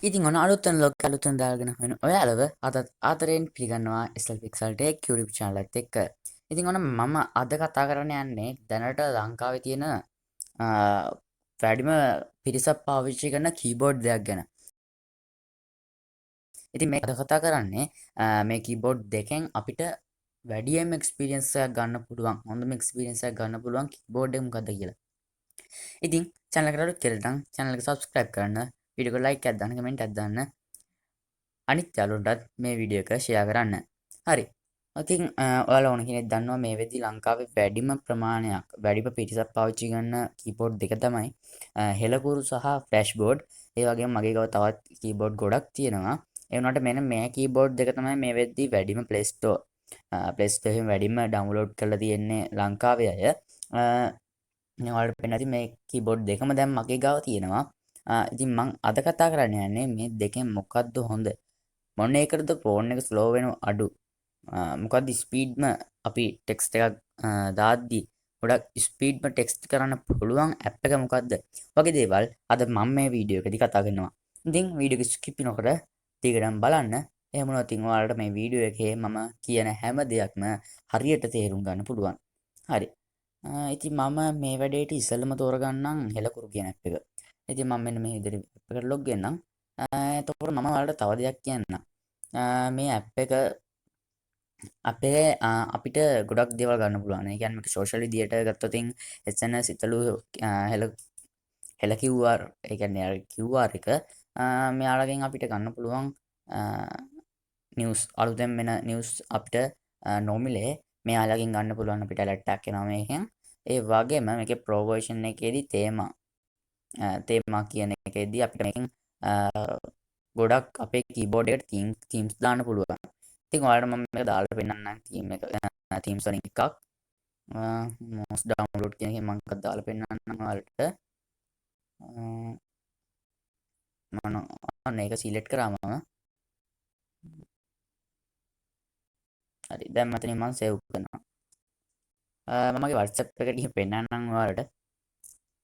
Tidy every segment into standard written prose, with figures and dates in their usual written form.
ඉතින් ඔන්න අලුතෙන් ලොග් අලුතෙන් දාගෙන වෙන ඔයාලව අදත් ආදරයෙන් පිළිගන්නවා SL Pixel Tech YouTube channel එකත් එක්ක. ඉතින් ඔන්න මම අද කතා කරන්න යන්නේ දැනට ලංකාවේ තියෙන වැඩිම පිරිසක් පාවිච්චි කරන කීබෝඩ් දෙයක් ගැන. ඉතින් මේ අද කතා කරන්නේ මේ කීබෝඩ් දෙකෙන් අපිට වැඩියම එක්ස්පීරියන්ස් එකක් ගන්න පුළුවන්. හොඳම එක්ස්පීරියන්ස් එකක් ගන්න පුළුවන් කීබෝඩ් එක මොකද්ද කියලා. ඉතින් channel එකට අලුත් කියලා නම් channel එක subscribe කරන්න, වීඩියෝ එක like එකක් දාන්න, comment එකක් දාන්න. අනිත් යාළුවන්ටත් මේ වීඩියෝ එක ෂෙයා කරන්න. හරි. ඉතින් ඔයාලා ඕන කෙනෙක් දන්නවා මේ වෙද්දි ලංකාවේ වැඩිම ප්‍රමාණයක් වැඩිම පිරිසක් පාවිච්චි කරන කීබෝඩ් දෙක තමයි හෙලකුරු සහ ෆ්ලෑෂ් බෝඩ්. ඒ වගේම මගේ ගාව තවත් කීබෝඩ් ගොඩක් තියෙනවා. ඒ වුණාට මෙන්න මේ කීබෝඩ් දෙක තමයි මේ වෙද්දි වැඩිම Play Store එකෙන් වැඩිම ඩවුන්ලෝඩ් කරලා තියෙන්නේ ලංකාවේ අය. ඔයාලට පේන්නේ නැති මේ කීබෝඩ් දෙකම දැන් මගේ ගාව තියෙනවා. ඉතින් මම අද කතා කරන්න යන්නේ මේ දෙකෙන් මොකද්ද හොඳ? මොන එකටද ෆෝන් එක ස්ලෝ වෙනව අඩු? මොකක්ද ස්පීඩ්ම අපි ටෙක්ස්ට් එකක් දාද්දි ගොඩක් ස්පීඩ්ම ටෙක්ස්ට් කරන්න පුළුවන් ඇප් එක මොකද්ද? වගේ දේවල් අද මම මේ වීඩියෝ එකේදී කතා කරනවා. ඉතින් වීඩියෝ එක ස්කිප් නොකර දිගටම බලන්න. එහෙම වුණොත් ඉතින් ඔයාලට මේ වීඩියෝ එකේ මම කියන හැම දෙයක්ම හරියට තේරුම් ගන්න පුළුවන්. හරි. ඉතින් මම මේ වැඩේට ඉස්සෙල්ලම තෝරගන්නම් හෙලකුරු කියන ඇප් එක. ඉතින් මම මෙන්න මේ විදිහට ඇප් එකට ලොග් වෙන්නම්. එතකොට මම ඔයාලට තව දෙයක් කියන්නම්. මේ ඇප් එක අපිට ගොඩක් දේවල් ගන්න පුළුවන්. ඒ කියන්නේ මේක සෝෂල් විදියට ගත්තොත් SMS ඉතලු හෙල හෙල QR ඒ කියන්නේ අර QR එක මෙයාලගෙන් අපිට ගන්න පුළුවන් නිවුස් අලුතෙන් වෙන නිවුස් අපිට නොමිලේ මෙයාලගෙන් ගන්න පුළුවන් අපිට ඇලර්ට් එකක් එනවා මේකෙන්. ඒ වගේම මේකේ ප්‍රෝ වර්ෂන් එකේදී තේමා කියන එකේදී අපිට මේකෙන් ගොඩක් අපේ කීබෝඩ් එකට තීම්ස් දාන්න පුළුවන්. ඉතින් ඔයාලට මම මේක දාලා පෙන්නන්නම් තීම්ස් වලින් එකක්. most download කියන එකෙන් මම එකක් දාලා පෙන්නන්නම් ඔයාලට. මම අන්න ඒක සිලෙක්ට් කරාම හරි දැන් මෙතනින් මම සේව් කරනවා. මම මගේ WhatsApp එකට ගිහින් පෙන්නන්නම් ඔයාලට.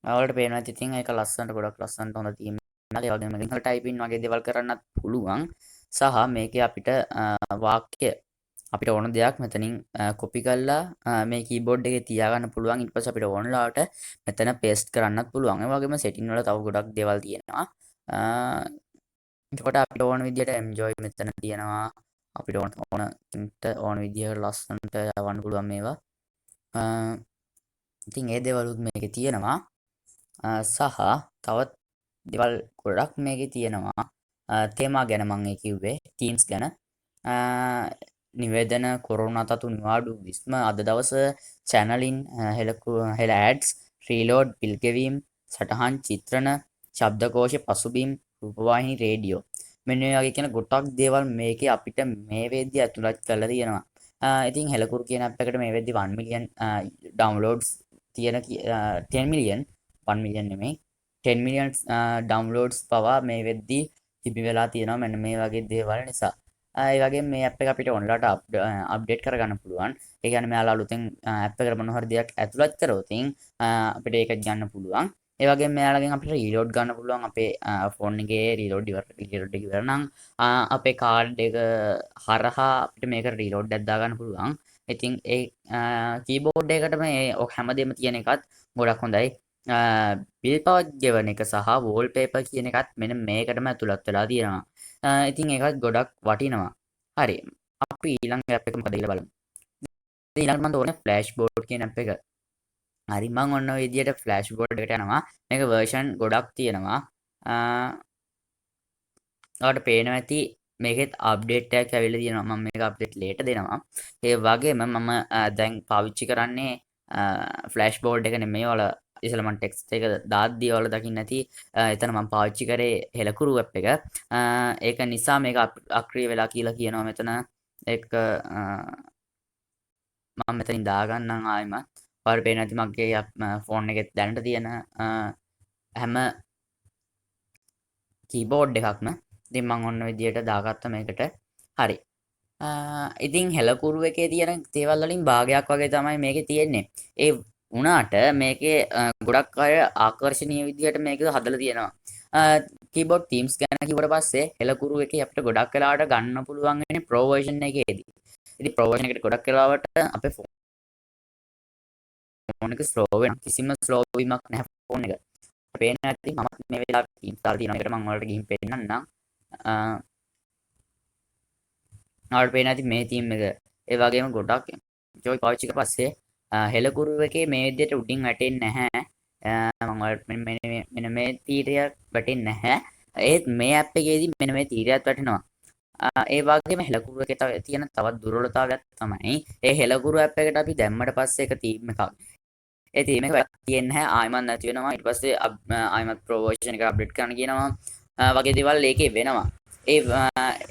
ඔයාලට පේනවා ඉතින් ඒක ලස්සනට ගොඩක් ලස්සනට හොඳ තීම් එකක්. ඒ වගේම සිංහල ටයිපින් වගේ දේවල් කරන්නත් පුළුවන්. සහ මේකේ අපිට වාක්‍ය අපිට ඕන දෙයක් මෙතනින් කොපි කරලා මේ කීබෝඩ් එකේ තියාගන්න පුළුවන්. ඊට පස්සේ අපිට ඕන ලාවට මෙතන පේස්ට් කරන්නත් පුළුවන්. ඒ වගේම සෙටින් වල තව ගොඩක් දේවල් තියෙනවා. එතකොට අපිට ඕන විදියට enjoy මෙතන තියෙනවා. අපිට ඕන විදියට ලස්සනට යවන්න පුළුවන් මේවා. ඉතින් ඒ දේවලුත් මේකේ තියෙනවා. සහ තවත් දේවල් ගොඩක් මේකේ තියෙනවා. තේමා ගැන මම කිව්වේ තීම්ස් ගැන. නිවේදන කොරෝනා තතු නිවාඩු විස්ම අද දවස චැනලින් හෙල ඇඩ්ස් රීලෝඩ් පිල්ගෙවීම් සටහන් චිත්‍රණ ශබ්දකෝෂ පසුබිම් රූපවාහිනි රේඩියෝ මෙන්න මේ වගේ කියන ගොඩක් දේවල් මේකේ අපිට මේ වෙද්දි ඇතුළත් කරලා තියෙනවා. ඉතින් හෙලකුරු කියන ඇප් එකට මේ වෙද්දි 1 මිලියන් ඩවුන්ලෝඩ්ස් තියෙන 10 මිලියන් 1 මිලියන් නෙමෙයි 10 මිලියන් ඩවුන්ලෝඩ්ස් පවා මේ වෙද්දි තිබි වෙලා තියෙනවා මෙන්න මේ වගේ දේවල් නිසා. ඒ වගේම මේ ඇප් එක අපිට ඔන්ලයින්ට අප්ඩේට් කරගන්න පුළුවන්. ඒ කියන්නේ මෙයාලා අලුතෙන් ඇප් එකට මොන හරි දෙයක් ඇතුළත් කරොත් අපිට ඒක ගන්න පුළුවන්. ඒ වගේම මෙයාලගෙන් අපිට රීලෝඩ් ගන්න පුළුවන් අපේ ෆෝන් එකේ රීලෝඩ් එක ඉවර නම් අපේ කාඩ් එක හරහා අපිට මේක රීලෝඩ් එකක් දාගන්න පුළුවන්. ඉතින් ඒ කීබෝඩ් එකට මේ හැමදේම තියෙන එකත් ගොඩක් හොඳයි. බිල් පවත් ගෙවන එක සහ වෝල්පේපර් කියන එකත් මෙන්න මේකටම ඇතුළත් වෙලා තියෙනවා. ඉතින් ඒකත් ගොඩක් වටිනවා. හරි. අපි ඊළඟ ඇප් එක මොකද කියලා බලමු. ඊළඟට මම තෝරන්නේ ෆ්ලෑෂ් බෝඩ් කියන ඇප් එක. හරි මම ඔන්න ඔය විදියට ෆ්ලෑෂ් බෝඩ් එකට යනවා. මේක වර්ෂන් ගොඩක් තියෙනවා. ඔයාලට පේනවා ඇති මේකෙත් අප්ඩේට් එකක් ඇවිල්ලා තියෙනවා. මම මේක අප්ඩේට් ලේටර් දෙනවා. ඒ වගේම මම දැන් පාවිච්චි කරන්නේ ෆ්ලෑෂ් බෝඩ් එක නෙමෙයි. ඔයාලා ඉතල මම ටෙක්ස්ට් එක දාද්දී ඔයාලා දකින්න ඇති එතන මම පාවිච්චි කරේ හෙලකුරු ඇප් එක. ඒක නිසා මේක අක්‍රිය වෙලා කියලා කියනවා මෙතන. ඒක මම මෙතනින් දාගන්නම් ආයෙමත්. ඔයාලට පේනවා ඇති මගේ ෆෝන් එකේ දැනට තියෙන හැම කීබෝඩ් එකක්ම ඉතින් මම ඔන්න විදියට දාගත්ත මේකට. හරි. ඉතින් හෙලකුරු එකේ තියෙන දේවල් වලින් භාගයක් වගේ තමයි මේකේ තියෙන්නේ. ඒ වුණාට මේකේ ගොඩක් අය ආකර්ෂණීය විදියට මේක හදලා තියෙනවා. කීබෝඩ් තීම්ස් ගැන කිව්වට පස්සේ හෙලකුරු එකේ අපිට ගොඩක් වෙලාවට ගන්න පුළුවන් වෙන්නේ ප්‍රෝ වර්ෂන් එකේදී. ඉතින් ප්‍රෝ වර්ෂන් එකට ගොඩක් වෙලාවට අපේ ෆෝන් එක ස්ලෝ වෙනවා. කිසිම ස්ලෝ වීමක් නැහැ ෆෝන් එක. පේන්න ඇති මම මේ වෙලාවට තීම්ස් දාලා තියෙනවා. ඒකට මම ඔයාලට ගිහින් පෙන්නන්නම්. ඔයාලට පේන්න ඇති මේ තීම් එක. ඒ වගේම ගොඩක් ජොයි පාවිච්චි කරලා පස්සේ හෙලකුරු එකේ මේ විදිහට උඩින් වැටෙන්නේ නැහැ. මම ඔයාලට මෙන්න මේ තීරයක් වැටෙන්නේ නැහැ. ඒත් මේ ඇප් එකේදී මෙන්න මේ තීරයක් වැටෙනවා. ඒ වගේම හෙලකුරු එකේ තියෙන තවත් දුර්වලතාවයක් තමයි ඒ හෙලකුරු ඇප් එකට අපි දැම්මට පස්සේ එක තීම් එකක්. ඒ තීම් එක තියෙන්නේ නැහැ ආයෙමත් නැති වෙනවා. ඊට පස්සේ ආයෙමත් ප්‍රෝ වර්ෂන් එක අප්ඩේට් කරන්න කියනවා. වගේ දේවල් ඒකේ වෙනවා.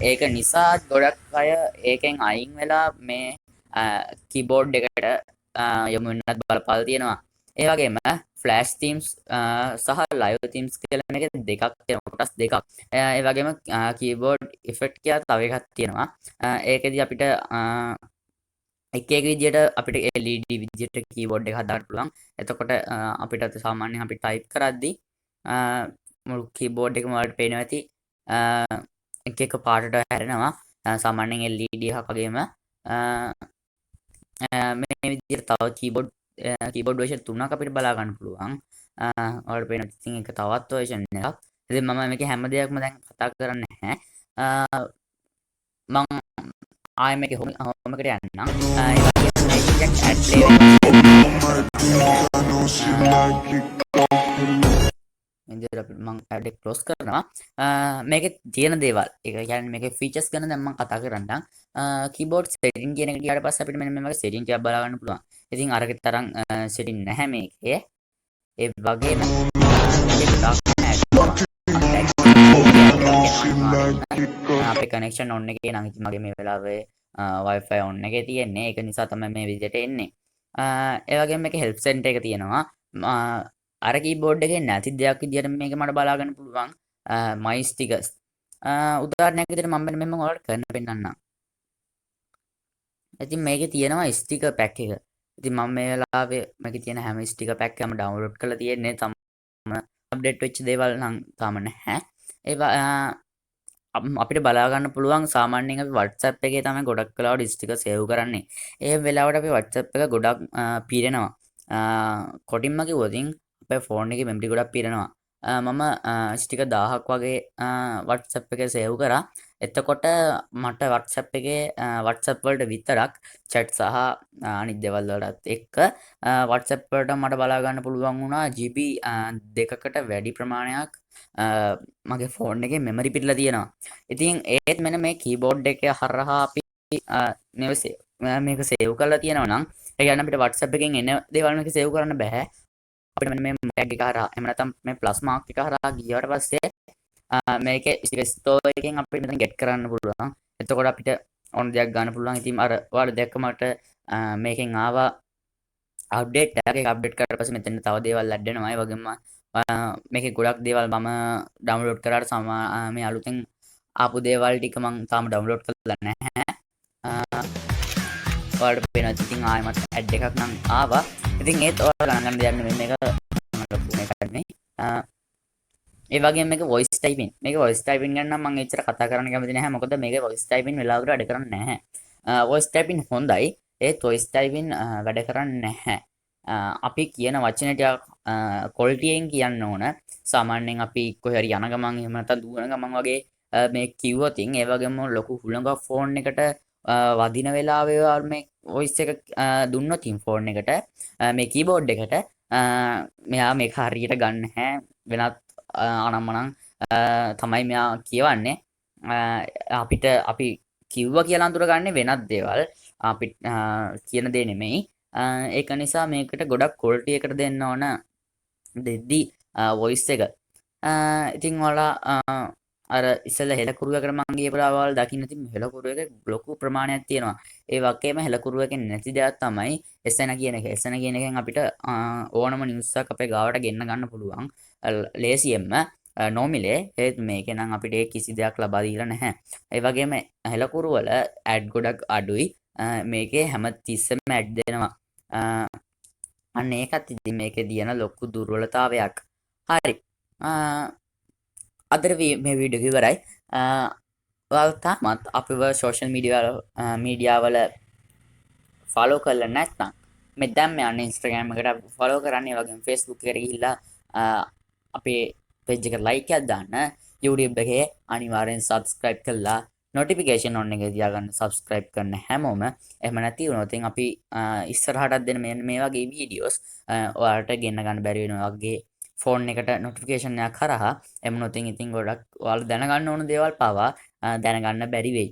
ඒක නිසා ගොඩක් අය ඒකෙන් අයින් වෙලා මේ කීබෝඩ් එකට යොමු වෙන්නත් බලපාලා තියෙනවා. ඒ වගේම ෆ්ලෑෂ් තීම්ස් සහ ලයිව් තීම්ස් කියලා මේක දෙකක් තියෙනවා. කොටස් දෙකක්. ඒ වගේම කීබෝඩ් ඉෆෙක්ට් කියලා තව එකක් තියෙනවා. ඒකෙදි අපිට එක එක විදියට අපිට LED විදියට කීබෝඩ් එක හදාගන්න පුළුවන්. එතකොට අපිට සාමාන්‍යයෙන් අපි ටයිප් කරද්දී මුළු කීබෝඩ් එකම වලට පේනවා ඇති එක එක පාටට හැරෙනවා. සාමාන්‍යයෙන් LED එකක් වගේම මේ විදියට තව කීබෝඩ් version 3ක් අපිට බලා ගන්න පුළුවන්. ඔයාලට පේනවා ඉතින් ඒක තවත් version එකක්. ඉතින් මම මේකේ හැම දෙයක්ම දැන් කතා කරන්නේ නැහැ. මම ආයෙ මේකේ හෝම් එකට යන්නම්. ඒ වගේම මේ ජැක් ඇඩ් ප්ලේ ඉන්දියට අපිට මම ඇඩ් එක ක්ලෝස් කරනවා. මේකේ තියෙන දේවල් ඒ කියන්නේ මේකේ ෆීචර්ස් ගැන දැන් මම කතා කරන්නම්. කීබෝඩ් සෙටින් කියන එක ගියාට පස්සේ අපිට මෙන්න මේ වගේ සෙටින් ටිකක් බලා ගන්න පුළුවන්. ඉතින් අරගේ තරම් සෙටින් නැහැ මේකේ. ඒ වගේම අපේ කනෙක්ෂන් ඔන්න එකේ නම් ඉතින් මගේ මේ වෙලාවේ Wi-Fi ඔන්න එකේ තියෙන්නේ. ඒක නිසා තමයි මේ විදිහට එන්නේ. ඒ වගේම මේකේ හෙල්ප් සෙන්ටර් එක තියෙනවා. අර කීබෝඩ් එකේ නැති දෙයක් විදිහට මේක මට බලා ගන්න පුළුවන්. my stickers. උදාහරණයක් විදිහට මම මෙන්න මෙහෙම ඔයාලට කරන්න පෙන්නන්නම්. ඉතින් මේකේ තියෙනවා ස්ටිකර් පැක් එක. ඉතින් මම මේ වෙලාවේ මේකේ තියෙන හැම ස්ටිකර් පැක් එකම ඩවුන්ලෝඩ් කරලා තියෙන්නේ. අප්ඩේට් වෙච්ච දේවල් නම් තාම නැහැ. අපිට බලා ගන්න පුළුවන් සාමාන්‍යයෙන් අපි WhatsApp එකේ තමයි ගොඩක් වෙලාවට ස්ටිකර් සේව් කරන්නේ. ඒ වෙලාවට අපි WhatsApp එක ගොඩක් පීරෙනවා. කොටින්ම කිව්වොත් අපේ ෆෝන් එකේ මෙමරි ගොඩක් පීරෙනවා. මම ස්ටිකර් 1000ක් වගේ WhatsApp එකේ සේව් කරා. එතකොට මට WhatsApp එකේ WhatsApp වලට විතරක් chat සහ අනිත් දේවල් වලටත් එක්ක WhatsApp වලට මට බලා ගන්න පුළුවන් වුණා GB දෙකකට වැඩි ප්‍රමාණයක් මගේ ෆෝන් එකේ මෙමරි පිටලා තියෙනවා. ඉතින් ඒත් මෙන්න මේ කීබෝඩ් එක හරහා අපි මේක සේව් කරලා තියෙනවා නම් ඒ කියන්නේ අපිට WhatsApp එකෙන් එන දේවල් මේක සේව් කරන්න බෑ. අපිට මෙන්න මේ ටැග් එක හරහා එහෙම නැත්නම් මේ ප්ලස් මාක් එක හරහා ගියාට පස්සේ මේකේ ස්ටෝර් එකෙන් අපිට මෙතන get කරන්න පුළුවන්. එතකොට අපිට ඕන දෙයක් ගන්න පුළුවන්. ඉතින් අර ඔයාලා දැක්ක මට මේකෙන් ආවා අප්ඩේට් එකක් අප්ඩේට් කරලා පස්සේ මෙතන තව දේවල් ඇඩ් වෙනවා. ඒ වගේම මේකේ ගොඩක් දේවල් මම ඩවුන්ලෝඩ් කරාට මේ අලුතෙන් ආපු දේවල් ටික මම තාම ඩවුන්ලෝඩ් කරලා නැහැ. ඔයාලට පේනවා ඉතින් ආයෙමත් ඇඩ් එකක් නම් ආවා. ඉතින් ඒත් ඔයාලා ගණන් ගන්න දෙයක් නෙමෙයි මේක ඒ වගේම මේක voice typing. මේක voice typing ගැන නම් මම එච්චර කතා කරන්න කැමති නැහැ. මොකද මේක voice typing වෙලාවකට වැඩ කරන්නේ නැහැ. voice typing හොඳයි. ඒත් voice typing වැඩ කරන්නේ නැහැ. අපි කියන වචන ටික quality-යෙන් කියන්න ඕන. සාමාන්‍යයෙන් අපි කොහේ හරි යන ගමන් එහෙම නැත්නම් දුවන ගමන් වගේ මේ කිව්වොත් ඒ වගේම ලොකු හුළඟ ෆෝන් එකට වදින වෙලාවේ මේ voice එක දුන්නොත් ෆෝන් එකට මේ කීබෝඩ් එකට මෙයා මේක හරියට ගන්න නැහැ. වෙනත් අනම්මනම් තමයි මෙයා කියවන්නේ. අපිට අපි කිව්වා කියලා අඳුරගන්නේ වෙනත් දේවල්. අපි කියන දේ නෙමෙයි. ඒක නිසා මේකට ගොඩක් quality එකට දෙන්න ඕන දෙද්දි voice එක. ඉතින් ඔයාලා අර ඉස්සෙල්ලා හෙලකුරුවකට මම ගියපුවාවල් දකින්න ඉතින් හෙලකුරුවක ලොකු ප්‍රමාණයක් තියෙනවා. ඒ වගේම හෙලකුරුවකෙන් නැති දෙයක් තමයි SN කියන එක. SN කියන එකෙන් අපිට ඕනම නිවුස් එකක් අපේ ගාවට ගෙන්න ගන්න පුළුවන්. ලේසියෙන්ම නොමිලේ. ඒත් මේකේ නම් අපිට කිසි දෙයක් ලබා දීලා නැහැ. ඒ වගේම හෙලකුරු වල ඇඩ් ගොඩක් අඩුයි. මේකේ හැම තිස්සෙම ඇඩ් දෙනවා. අන්න ඒකත් ඉතින් මේකේ තියෙන ලොකු දුර්වලතාවයක්. හරි. අදර මේ වීඩියෝ ඉවරයි. ඔයාලා තාමත් අපිව සෝෂල් මීඩියාවල ෆලෝ කරලා නැත්නම් මේ දැන් යන්න Instagram එකට ෆලෝ කරන්න. ඒ වගේම Facebook එකට ගිහිල්ලා අපේ page එකට like එකක් දාන්න. YouTube එකේ අනිවාර්යෙන් subscribe කරලා notification on එක තියාගන්න. subscribe කරන හැමෝම. එහෙම නැති වුණොත් අපි ඉස්සරහටත් දෙන මේ වගේ වීඩියෝස් ඔයාලට ගෙන්න ගන්න බැරි වෙනවා. වගේ ෆෝන් එකට නොටිෆිකේෂන් එකක් කරහා එමුණොත් ඉතින් ගොඩක් ඔයාලා දැනගන්න ඕන දේවල් පවා දැනගන්න බැරි වෙයි.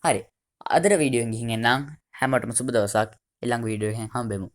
හරි. අදට වීඩියෝ එකෙන් ගිහින් එන්නම්. හැමෝටම සුබ දවසක්. ඊළඟ වීඩියෝ එකෙන් හම්බෙමු.